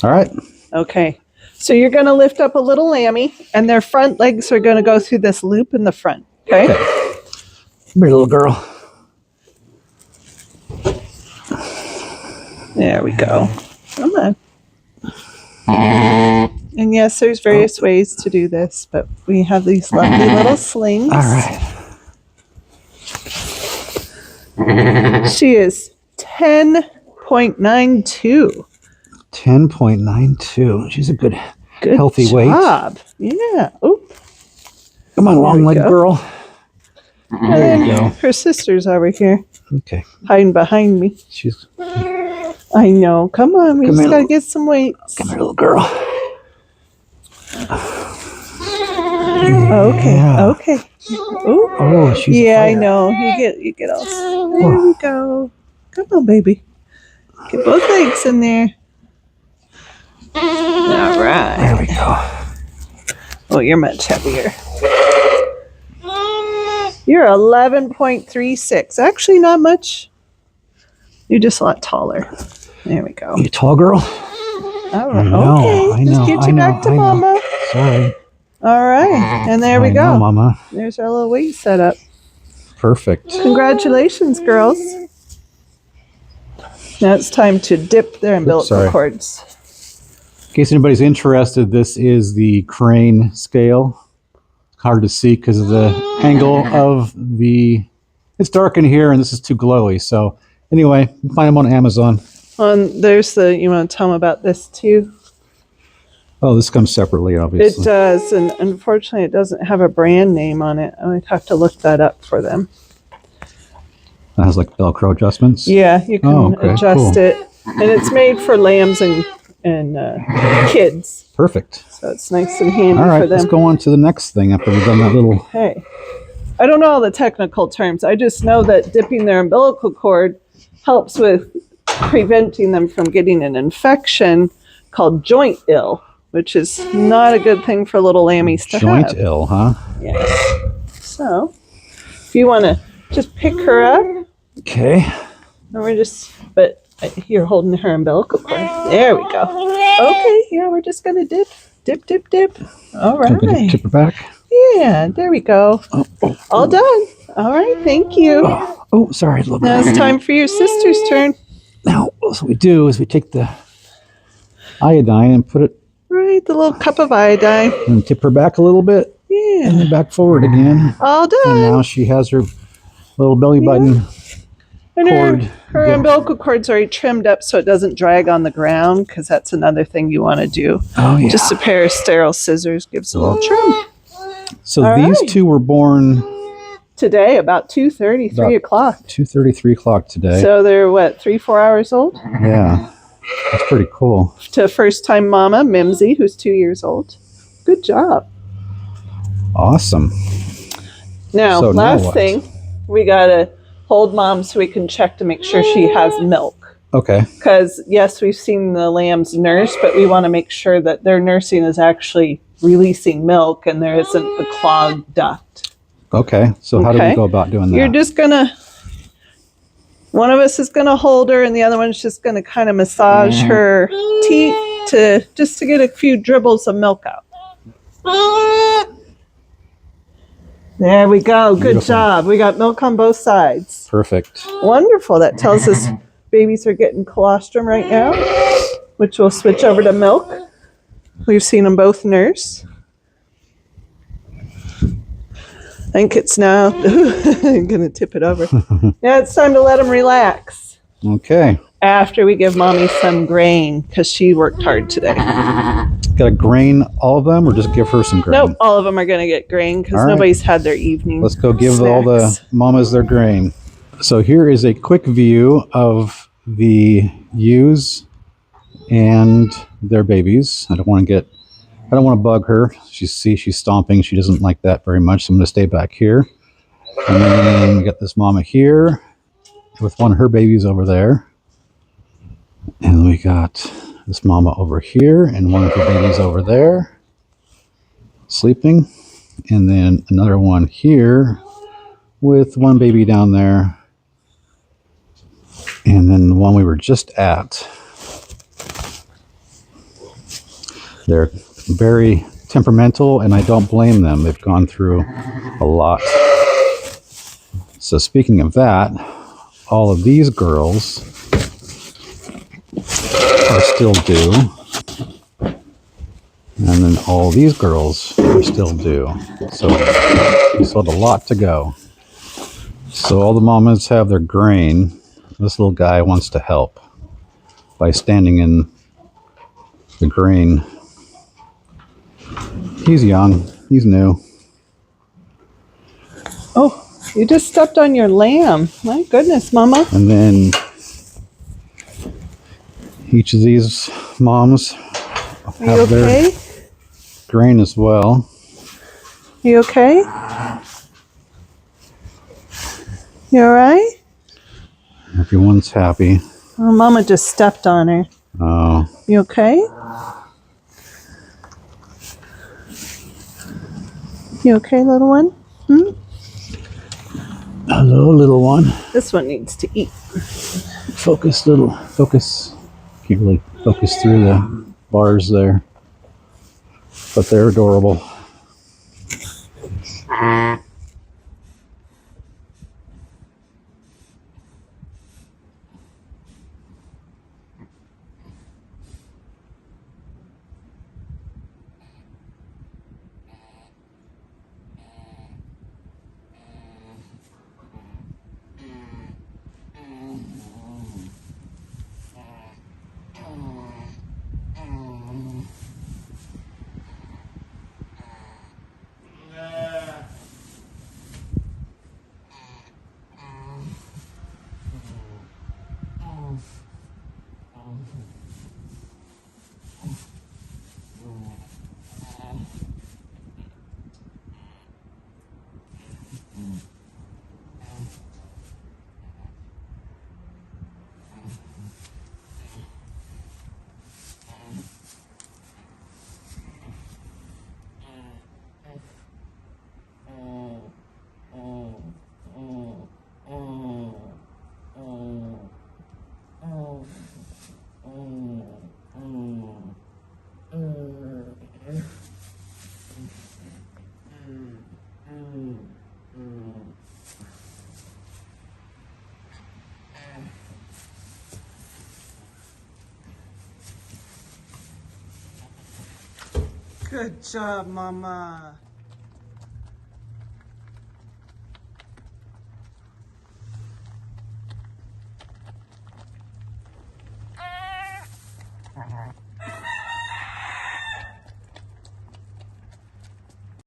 All right. Okay. So you're going to lift up a little lammy, and their front legs are going to go through this loop in the front. Okay? Come here, little girl. There we go. Come on. And yes, there's various ways to do this, but we have these lovely little slings. All right. She is 10.92. 10.92. She's a good healthy Good weight. job. Yeah. Oop. Come on, long leg girl. And then her sister's over here. Okay. Hiding behind me. She's. I know. Come on. We just got to get some weights. Come here, little girl. Okay. Yeah. Okay. Ooh. Oh, she's. Yeah, I know. You get all. There we go. Come on, baby. Get both legs in there. All right. There we go. Oh, you're much heavier. You're 11.36. Actually, not much. You're just a lot taller. There we go. You tall girl? All right. Okay. Just get you back to Mama. Sorry. All right. And there we go. Know, Mama. There's our little weight setup. Perfect. Congratulations, girls. Now it's time to dip their umbilical cords. In case anybody's interested, this is the crane scale. It's hard to see because of the angle of the... It's dark in here and this is too glowy. So anyway, you can find them on Amazon. There's the... You want to tell them about this too? Oh, this comes separately, obviously. It does, and unfortunately it doesn't have a brand name on it. I would have to look that up for them. It has like Velcro adjustments? Yeah, you can adjust it. And it's made for lambs and kids. Perfect. So it's nice and handy all right, for them. Let's go on to the next thing after we've done that little... Hey, I don't know all the technical terms. I just know that dipping their umbilical cord helps with preventing them from getting an infection called joint ill, which is not a good thing for little lammies to have. Joint ill, huh? Yes. So, if you want to just pick her up. Okay. And we're just, but you're holding her umbilical cord. There we go. Okay, yeah, we're just going to dip. All right. Tip her back. Yeah, there we go. All done. All right, thank you. Oh, sorry. Now it's time for your sister's turn. Now, what we do is we take the iodine and put it... Right, the little cup of iodine. And tip her back a little bit. Yeah. And then back forward again. All done. And now she has her little belly button cord. Her umbilical cord's already trimmed up so it doesn't drag on the ground, because that's another thing you want to do. Oh, yeah. Just a pair of sterile scissors gives a little trim. So these two were born... Today, about 2:30, 3 o'clock. 2:30, 3 o'clock today. So they're, 3-4 hours old? Yeah. That's pretty cool. To first-time mama, Mimsy, who's 2 years old. Good job. Awesome. Now, last thing, we got to hold mom so we can check to make sure she has milk. Okay. Because, yes, we've seen the lambs nurse, but we want to make sure that their nursing is actually releasing milk and there isn't a clogged duct. Okay. So how do we go about doing that? You're just going to... One of us is going to hold her, and the other one's just going to kind of massage her teat just to get a few dribbles of milk out. There we go. Good job. We got milk on both sides. Perfect. Wonderful. That tells us babies are getting colostrum right now, which we'll switch over to milk. We've seen them both nurse. I think it's now, I'm going to tip it over. Now it's time to let them relax. Okay. After we give mommy some grain, because she worked hard today. Got to grain all of them, or just give her some grain? Nope, all of them are going to get grain, because nobody's had their evening Let's go give snacks. all the mamas their grain. So here is a quick view of the ewes and their babies. I don't want to bug her. She's stomping. She doesn't like that very much. So I'm going to stay back here. And then we got this mama here with one of her babies over there. And we got this mama over here and one of her babies over there sleeping. And then another one here with one baby down there. And then the one we were just at They're very temperamental, and I don't blame them. They've gone through a lot. So speaking of that, all of these girls are still due, and then all these girls are still due. So we still have a lot to go. So all the mamas have their grain. This little guy wants to help by standing in the grain. He's young. He's new. Oh, you just stepped on your lamb. My goodness, Mama. And then each of these moms Are you have their okay? grain as well. You okay? You alright? Everyone's happy. Oh, Mama just stepped on her. Oh, You okay? You okay, little one? hello, little one. This one needs to eat. Focus. Can't really focus through the bars there, but they're adorable. Good job, Mama.